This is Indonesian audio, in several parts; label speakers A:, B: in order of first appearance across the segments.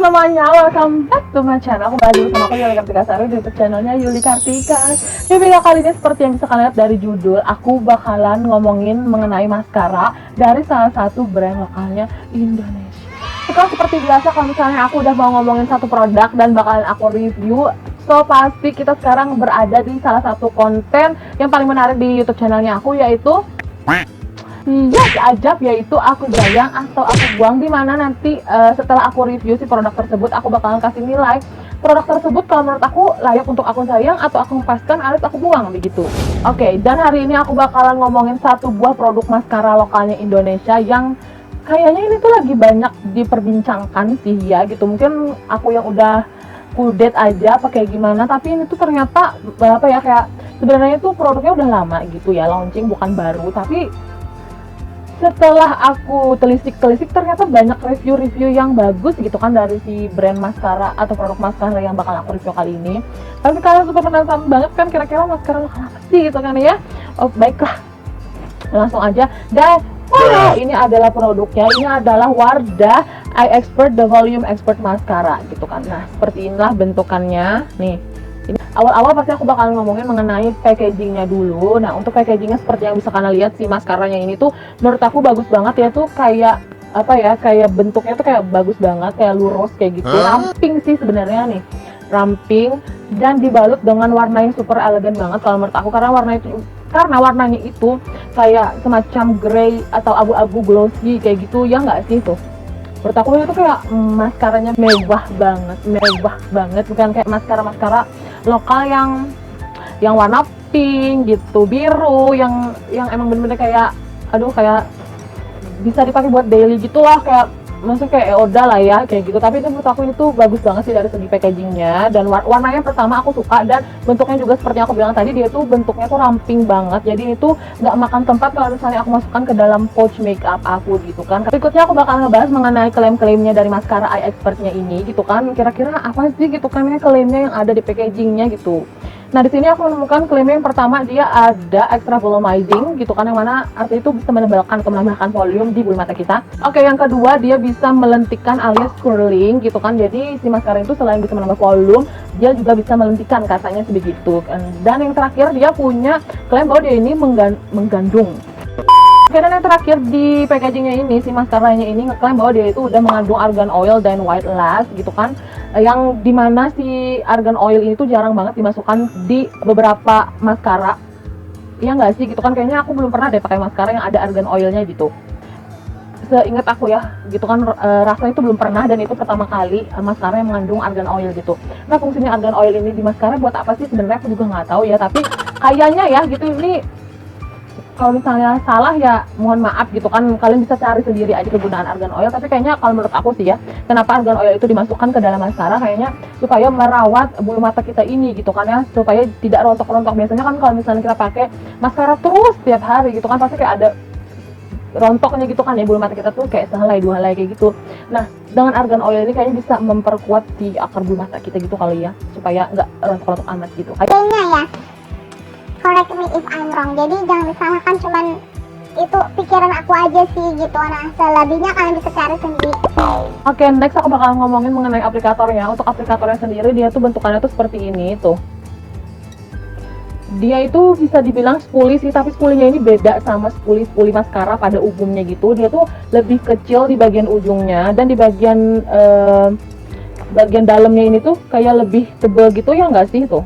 A: semuanya, welcome back to my channel. Aku balik sama aku Yuli Kartika Sari di YouTube channelnya Yuli Kartika. Di video kali ini seperti yang bisa kalian lihat dari judul, aku bakalan ngomongin mengenai maskara dari salah satu brand lokalnya Indonesia. Seperti biasa, kalau misalnya aku udah mau ngomongin satu produk dan bakalan aku review, so pasti kita sekarang berada di salah satu konten yang paling menarik di YouTube channelnya aku, yaitu ajab, yaitu aku sayang atau aku buang, dimana nanti setelah aku review si produk tersebut, aku bakalan kasih nilai produk tersebut kalau menurut aku layak untuk aku sayang atau aku lepaskan alias aku buang begitu. Oke, dan hari ini aku bakalan ngomongin satu buah produk maskara lokalnya Indonesia yang kayaknya ini tuh lagi banyak diperbincangkan sih ya gitu. Mungkin aku yang udah kudet aja pakai gimana, tapi ini tuh ternyata apa ya, kayak sebenarnya tuh produknya udah lama gitu ya, launching bukan baru, tapi setelah aku telisik ternyata banyak review-review yang bagus gitu kan dari si brand maskara atau produk maskara yang bakal aku review kali ini. Tapi kalian super penasaran banget kan kira-kira maskara lokal apa sih gitu kan ya. Oh baiklah, langsung aja. Dan ini adalah produknya, ini adalah Wardah Eye Expert The Volume Expert Mascara gitu kan. Nah seperti inilah bentukannya nih. Ini awal-awal pasti aku bakal ngomongin mengenai packagingnya dulu. Nah untuk packagingnya seperti yang bisa kalian lihat, si maskaranya ini tuh menurut aku bagus banget ya, tuh kayak apa ya, kayak bentuknya tuh kayak bagus banget, kayak lurus kayak gitu. Ramping sih sebenarnya nih, ramping dan dibalut dengan warna yang super elegan banget kalau menurut aku, karena warnanya itu kayak semacam grey atau abu-abu glossy kayak gitu ya, nggak sih tuh. Menurut aku itu kayak maskaranya mewah banget, bukan kayak maskara lokal yang warna pink gitu, biru, yang emang bener-bener kayak aduh, kayak bisa dipakai buat daily gitu lah, kayak maksudnya kayak udah lah ya kayak gitu. Tapi itu menurut aku itu bagus banget sih dari segi packagingnya, dan warnanya pertama aku suka, dan bentuknya juga seperti yang aku bilang tadi, dia tuh bentuknya tuh ramping banget, jadi itu nggak makan tempat kalau misalnya aku masukkan ke dalam pouch makeup aku gitu kan. Berikutnya aku bakal ngebahas mengenai klaim-klaimnya dari maskara Eye Expertnya ini gitu kan, kira-kira apa sih gitu kan ya klaimnya yang ada di packagingnya gitu. Nah di sini aku menemukan klaimnya yang pertama, dia ada extra volumizing gitu kan, yang mana arti itu bisa menebalkan atau menambahkan volume di bulu mata kita. Oke, yang kedua dia bisa melentikan alias curling gitu kan, jadi si maskara itu selain bisa menambah volume, dia juga bisa melentikan, katanya sebegitu. Dan yang terakhir dia punya klaim bahwa dia ini menggandung. Oke, dan yang terakhir di packagingnya ini, si maskaranya ini ngeklaim bahwa dia itu udah mengandung argan oil dan white lash gitu kan, yang dimana si argan oil ini tuh jarang banget dimasukkan di beberapa maskara ya nggak sih gitu kan. Kayaknya aku belum pernah deh pakai maskara yang ada argan oilnya gitu, seingat aku ya gitu kan. Rasanya itu belum pernah, dan itu pertama kali maskara yang mengandung argan oil gitu. Nah fungsinya argan oil ini di maskara buat apa sih sebenarnya aku juga nggak tahu ya, tapi kayaknya ya gitu, ini kalau misalnya salah ya mohon maaf gitu kan, kalian bisa cari sendiri aja kegunaan argan oil. Tapi kayaknya kalau menurut aku sih ya, kenapa argan oil itu dimasukkan ke dalam maskara, kayaknya supaya merawat bulu mata kita ini gitu kan ya, supaya tidak rontok-rontok. Biasanya kan kalau misalnya kita pakai maskara terus setiap hari gitu kan, pasti kayak ada rontoknya gitu kan ya, bulu mata kita tuh kayak sehelai dua helai kayak gitu. Nah dengan argan oil ini kayaknya bisa memperkuat di akar bulu mata kita gitu kali ya, supaya nggak rontok-rontok amat gitu
B: kayaknya ya. Correct me if I'm wrong, jadi jangan disalahkan, cuman itu pikiran aku aja sih gitu. Nah selebihnya kalian bisa cari sendiri.
A: Oke, next aku bakal ngomongin mengenai aplikatornya. Untuk aplikatornya sendiri, dia tuh bentukannya tuh seperti ini tuh. Dia itu bisa dibilang spoolie sih, tapi spoolinya ini beda sama spoolie maskara pada umumnya gitu. Dia tuh lebih kecil di bagian ujungnya, dan di bagian dalamnya ini tuh kayak lebih tebal gitu ya nggak sih tuh.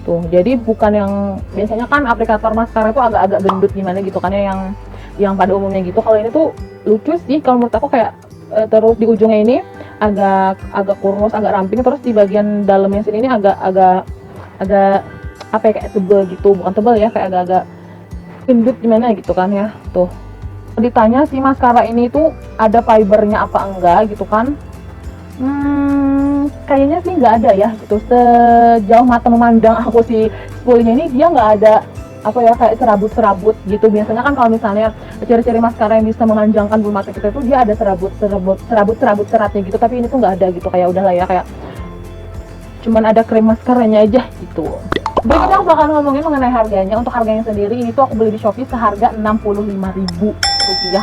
A: Tuh, jadi bukan yang biasanya kan aplikator maskara itu agak-agak gendut gimana gitu kan ya, yang pada umumnya gitu. Kalau ini tuh lucu sih kalau menurut aku, kayak terus di ujungnya ini agak kurus, agak ramping, terus di bagian dalamnya sini ini agak apa ya, kayak tebel gitu, bukan tebel ya, kayak agak-agak gendut gimana gitu kan ya. Tuh ditanya si maskara ini tuh ada fibernya apa enggak gitu kan, kayaknya sih nggak ada ya gitu. Sejauh mata memandang aku, si spoolnya ini dia nggak ada apa ya, kayak serabut gitu. Biasanya kan kalau misalnya ciri-ciri maskara yang bisa memanjangkan bulu mata kita itu dia ada serabut seratnya gitu, tapi ini tuh nggak ada gitu. Kayak udahlah ya, kayak cuman ada krim maskaranya aja gitu. Berikutnya aku bakal ngomongin mengenai harganya. Untuk harganya sendiri ini tuh aku beli di Shopee seharga Rp65.000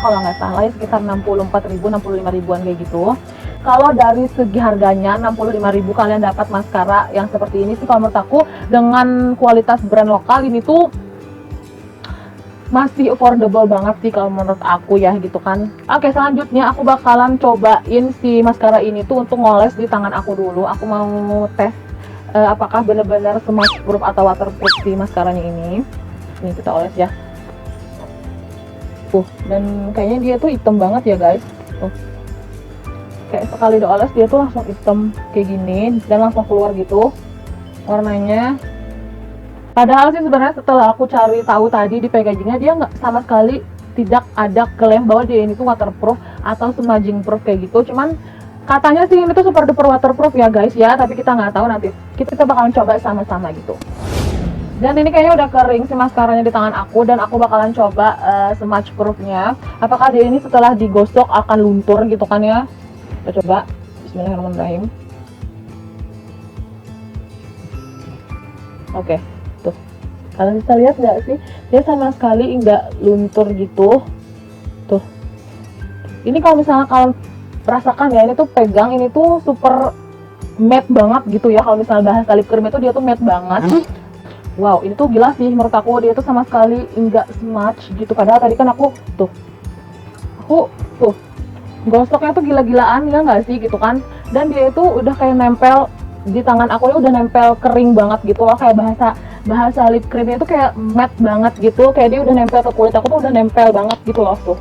A: kalau nggak salah ya, sekitar 64.000, 65.000-an kayak gitu. kalau dari segi harganya 65.000 kalian dapat maskara yang seperti ini sih, kalau menurut aku dengan kualitas brand lokal ini tuh masih affordable banget sih kalau menurut aku ya gitu kan. Oke, selanjutnya aku bakalan cobain si maskara ini tuh untuk ngoles di tangan aku dulu. Aku mau tes apakah benar-benar smudge proof atau waterproof si maskaranya ini. Ini kita oles ya. Dan kayaknya dia tuh hitam banget ya guys. Kayak sekali dioles dia tuh langsung hitam kayak gini dan langsung keluar gitu warnanya. Padahal sih sebenarnya setelah aku cari tahu tadi di packagingnya, dia nggak sama sekali tidak ada klaim bahwa dia ini tuh waterproof atau smudging proof kayak gitu. Cuman katanya sih ini tuh super duper waterproof ya guys ya, tapi kita nggak tahu, nanti kita bakalan coba sama-sama gitu. Dan ini kayaknya udah kering si maskaranya di tangan aku, dan aku bakalan coba smudge proofnya. Apakah dia ini setelah digosok akan luntur gitu kan ya? Kita coba. Bismillahirrahmanirrahim. Oke. Tuh, kalian bisa lihat nggak sih, dia sama sekali nggak luntur gitu. Tuh, ini kalau misalnya kalian rasakan ya, ini tuh pegang, ini tuh super matte banget gitu ya. Kalau misalnya bahasa lip cream itu dia tuh matte banget. Wow, ini tuh gila sih menurut aku, dia tuh sama sekali nggak smudge gitu. Padahal tadi kan aku tuh gosoknya tuh gila-gilaan ya nggak sih gitu kan. Dan dia itu udah kayak nempel di tangan aku, ya udah nempel kering banget gitu loh, kayak bahasa lip creamnya itu kayak matte banget gitu, kayak dia udah nempel ke kulit aku tuh, udah nempel banget gitu loh tuh.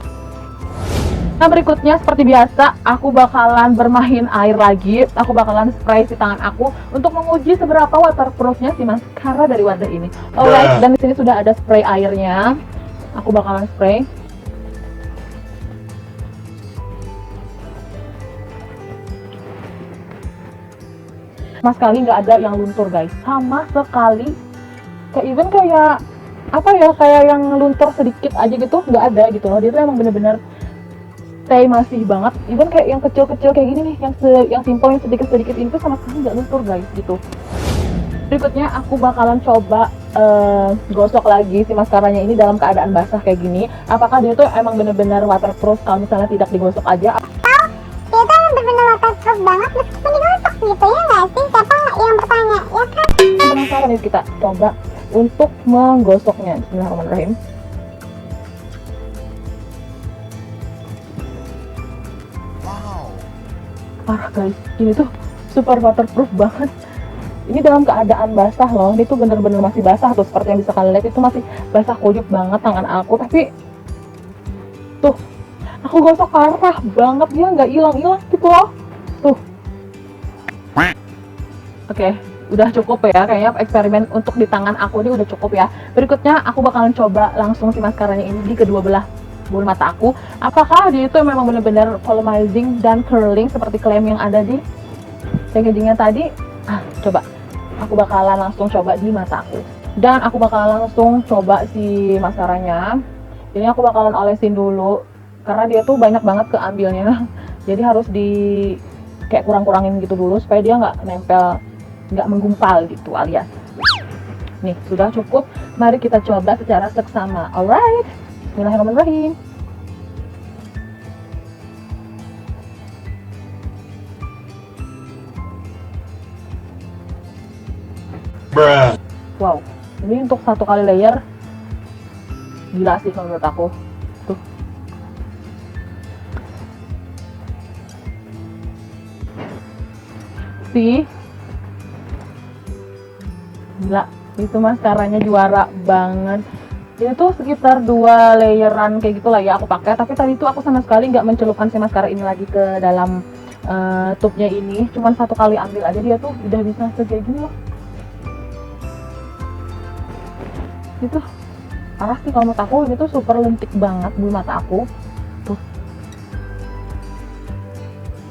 A: Nah, berikutnya seperti biasa aku bakalan bermain air lagi. Aku bakalan spray si tangan aku untuk menguji seberapa waterproofnya si maskara dari Wonder ini. Alright, dan di sini sudah ada spray airnya. Aku bakalan spray. Sama sekali nggak ada yang luntur guys, sama sekali. Kayak even kayak apa ya, kayak yang luntur sedikit aja gitu nggak ada gitu loh. Dia tuh emang bener-bener stay masih banget. Even kayak yang kecil-kecil kayak gini nih, yang simple, yang sedikit-sedikit ini tuh sama sekali nggak luntur guys gitu. Berikutnya aku bakalan coba gosok lagi si maskaranya ini dalam keadaan basah kayak gini. Apakah dia tuh emang bener-bener waterproof kalau misalnya tidak digosok aja?
B: Dia tuh bener-bener waterproof banget meskipun digosok gitu ya nggak sih? Siapa yang bertanya ya kan?
A: Penasaran nih, kita coba untuk menggosoknya. Bismillahirrahmanirrahim. Parah guys, ini tuh super waterproof banget. Ini dalam keadaan basah loh, ini tuh bener-bener masih basah tuh, seperti yang bisa kalian lihat itu masih basah kuyup banget tangan aku. Tapi tuh, aku gosok parah banget, dia nggak hilang-hilang gitu loh. Tuh. Oke, udah cukup ya, kayaknya eksperimen untuk di tangan aku ini udah cukup ya. Berikutnya aku bakalan coba langsung si maskaranya ini di kedua belah bulu mata aku. Apakah dia itu memang benar-benar volumizing dan curling seperti klaim yang ada di packagingnya tadi? Coba. Aku bakalan langsung coba di mata aku. Dan aku bakalan langsung coba si maskaranya. Ini aku bakalan olesin dulu karena dia tuh banyak banget keambilnya. Jadi harus di kayak kurang-kurangin gitu dulu supaya dia nggak nempel, nggak menggumpal gitu alias. Nih, sudah cukup. Mari kita coba secara seksama. Alright. Bismillahirrahmanirrahim.
C: Bruh.
A: Wow, ini untuk satu kali layer gila sih menurut aku. Tuh. See? Gila, itu maskaranya juara banget. Ini tuh sekitar 2 layeran kayak gitulah ya aku pakai, tapi tadi tuh aku sama sekali nggak mencelupkan si maskara ini lagi ke dalam tubnya ini. Cuman satu kali ambil aja dia tuh udah bisa segede gini loh. Itu parah sih kalau menurut aku, ini tuh super lentik banget bulu mata aku tuh,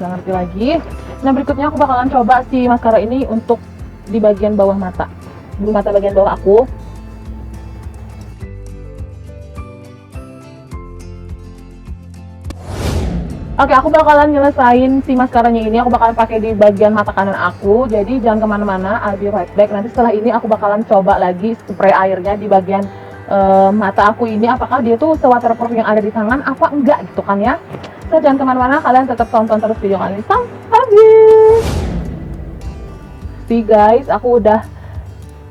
A: nggak ngerti lagi. Nah, berikutnya aku bakalan coba si maskara ini untuk di bagian bawah mata, bulu mata bagian bawah aku. Oke, aku bakalan nyelesain si maskaranya ini. Aku bakalan pakai di bagian mata kanan aku. Jadi jangan kemana-mana, I'll be right back. Nanti setelah ini aku bakalan coba lagi spray airnya di bagian mata aku ini. Apakah dia tuh se-waterproof yang ada di tangan apa enggak gitu kan ya. So jangan kemana-mana, kalian tetap tonton terus video kali ini sampai habis. See guys, aku udah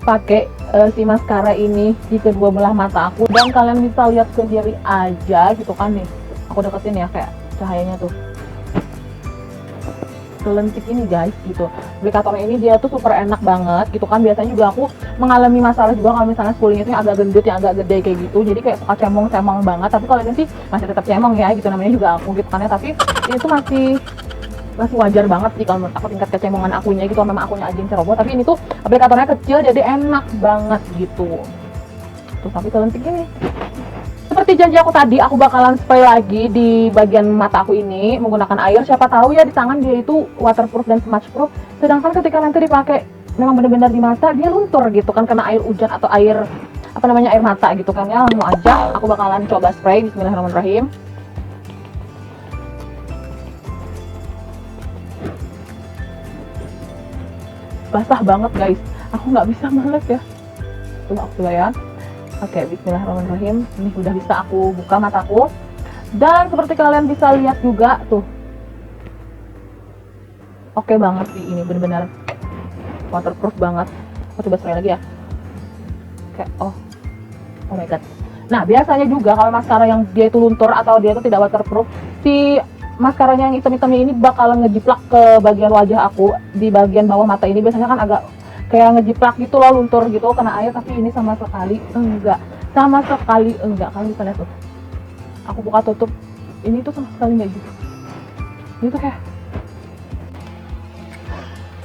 A: pakai si maskara ini di kedua belah mata aku, dan kalian bisa lihat sendiri aja gitu kan nih. Aku deketin ya, kayak cahayanya tuh selentik ini guys gitu. Aplikatornya ini dia tuh super enak banget gitu kan. Biasanya juga aku mengalami masalah juga kalau misalnya spoolingnya itu yang agak gendut, yang agak gede kayak gitu, jadi kayak suka cemong-cemong banget. Tapi kalau ini sih masih tetap cemong ya gitu, namanya juga aku gitu kan ya. Tapi ini tuh masih wajar banget sih kalau menurut aku tingkat kecemongan akunya gitu. Memang akunya aja yang ceroboh, tapi ini tuh aplikatornya kecil jadi enak banget gitu. Tuh tapi selentik ini. Seperti janji aku tadi, aku bakalan spray lagi di bagian mata aku ini menggunakan air. Siapa tahu ya di tangan dia itu waterproof dan smudge proof. Sedangkan ketika nanti dipakai memang benar-benar di mata, dia luntur gitu kan karena air hujan atau air air mata gitu kan ya. Langsung aja aku bakalan coba spray. Bismillahirrahmanirrahim. Basah banget guys, aku nggak bisa melek ya. Tuh aku coba ya. Oke, bismillahirrahmanirrahim. Ini udah bisa aku buka mataku. Dan seperti kalian bisa lihat juga tuh. Oke banget sih, ini benar-benar waterproof banget. Aku coba spray lagi ya. Oke, oh my god. Nah, biasanya juga kalau maskara yang dia itu luntur atau dia itu tidak waterproof, si maskaranya yang hitam-hitamnya ini bakalan ngejiplak ke bagian wajah aku. Di bagian bawah mata ini biasanya kan agak kayak ngejiplak gitu loh, luntur gitu kena air. Tapi ini sama sekali enggak, kalian bisa lihat tuh, aku buka tutup, ini tuh sama sekali enggak gitu. Ini tuh kayak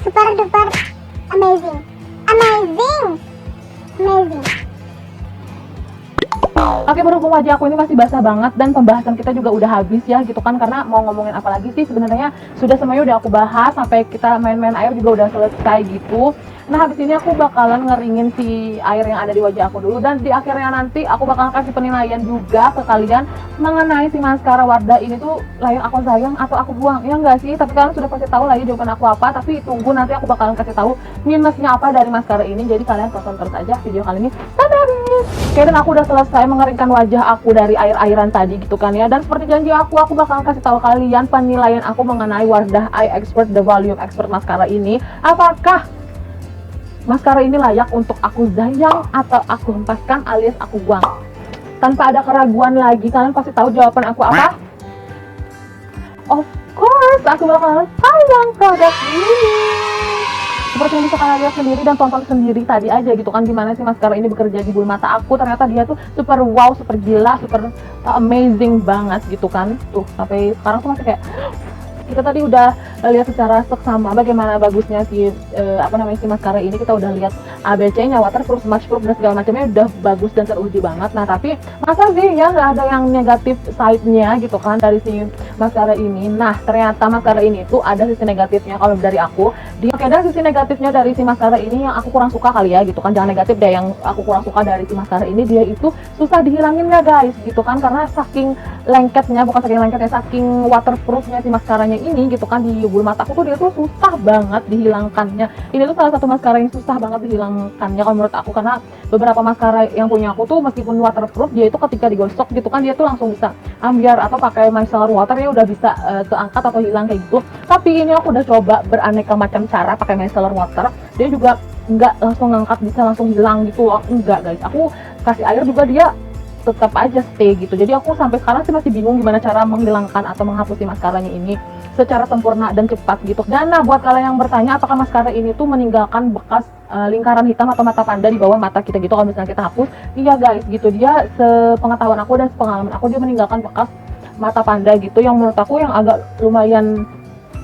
B: Super duper amazing.
A: Oke, berhubung wajah aku ini masih basah banget dan pembahasan kita juga udah habis ya gitu kan, karena mau ngomongin apa lagi sih sebenarnya, sudah semuanya udah aku bahas, sampai kita main-main air juga udah selesai gitu. Nah, habis ini aku bakalan ngeringin si air yang ada di wajah aku dulu, dan di akhirnya nanti aku bakalan kasih penilaian juga ke kalian mengenai si maskara Wardah ini tuh layak aku sayang atau aku buang. Ya enggak sih, tapi kalian sudah pasti tahu lah ya jawaban aku apa, tapi tunggu nanti aku bakalan kasih tahu minusnya apa dari maskara ini. Jadi kalian tonton terus aja video kali ini sampai habis. Oke, dan aku udah selesai mengeringkan wajah aku dari air-airan tadi gitu kan ya. Dan seperti janji aku bakalan kasih tahu kalian penilaian aku mengenai Wardah Eye Expert The Volume Expert maskara ini. Apakah maskara ini layak untuk aku zayang atau aku hempaskan alias aku buang? Tanpa ada keraguan lagi, kalian pasti tahu jawaban aku apa? Of course, aku bakalan sayang produk ini. Seperti yang bisa kalian lihat sendiri dan tonton sendiri tadi aja gitu kan, gimana sih maskara ini bekerja di bulu mata aku. Ternyata dia tuh super wow, super gila, super amazing banget gitu kan. Tuh, sampai sekarang tuh masih kayak kita tadi udah lihat secara seksama bagaimana bagusnya si si maskara ini. Kita udah lihat ABC-nya, waterproof, smudge proof dan segala macamnya udah bagus dan teruji banget. Nah, tapi masa sih ya nggak ada yang negatif side-nya gitu kan dari si maskara ini. Nah, ternyata maskara ini tuh ada sisi negatifnya kalau dari aku. Oke, dan sisi negatifnya dari si maskara ini yang aku kurang suka kali ya gitu kan. Jangan negatif deh, yang aku kurang suka dari si maskara ini, dia itu susah dihilangin ya guys gitu kan, karena saking lengketnya, bukan saking lengketnya, saking waterproofnya si maskaranya ini gitu kan di bulu mata aku tuh, dia tuh susah banget dihilangkannya. Ini tuh salah satu maskara yang susah banget dihilangkannya kalau menurut aku, karena beberapa maskara yang punya aku tuh meskipun waterproof, dia itu ketika digosok gitu kan dia tuh langsung bisa ambiar atau pakai micellar water ya udah bisa keangkat atau hilang kayak gitu. Tapi ini aku udah coba beraneka macam cara pakai micellar water, dia juga nggak langsung ngangkat, bisa langsung hilang gitu loh. Enggak guys, aku kasih air juga dia tetap aja stay gitu. Jadi aku sampai sekarang sih masih bingung gimana cara menghilangkan atau menghapus si maskaranya ini secara sempurna dan cepat gitu. Dan nah, buat kalian yang bertanya apakah maskara ini tuh meninggalkan bekas lingkaran hitam atau mata panda di bawah mata kita gitu kalau misalnya kita hapus, iya guys gitu, dia sepengetahuan aku dan sepengalaman aku, dia meninggalkan bekas mata panda gitu, yang menurut aku yang agak lumayan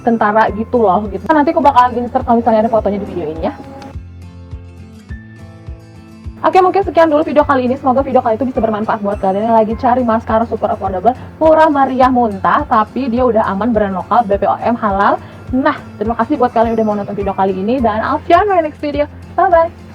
A: kentara gitu loh gitu. Nah, nanti aku bakalan insert kalau misalnya ada fotonya di video ini ya. Oke, mungkin sekian dulu video kali ini. Semoga video kali itu bisa bermanfaat buat kalian yang lagi cari maskara super affordable, murah meriah muntah, tapi dia udah aman, brand lokal, BPOM, halal. Nah, terima kasih buat kalian yang udah mau nonton video kali ini, dan I'll see you in my next video. Bye bye.